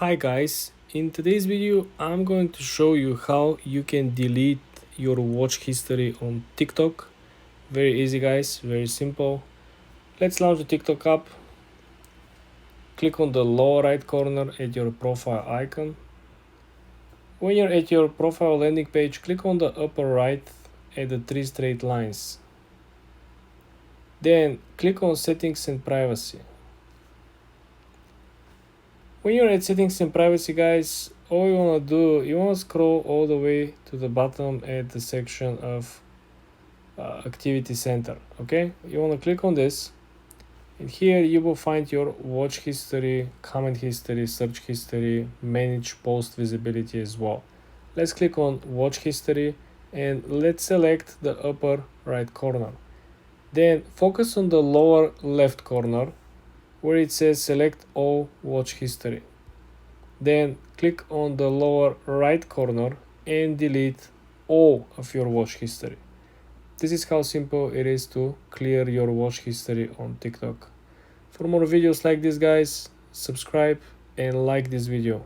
Hi guys, in today's video I'm going to show you how you can delete your watch history on TikTok. Very easy guys, very simple. Let's launch the TikTok app. Click on the lower right corner at your profile icon. When you're at your profile landing page, click on the upper right at the three straight lines. Then click on settings and privacy. When you're at settings and privacy guys, all you want to do, you want to scroll all the way to the bottom at the section of activity center. Okay, you want to click on this, and here you will find your watch history, comment history, search history, manage post visibility as well. Let's click on watch history and let's select the upper right corner. Then focus on the lower left corner where it says select all watch history. Then click on the lower right corner and delete all of your watch history. This is how simple it is to clear your watch history on TikTok. For more videos like this guys, subscribe and like this video.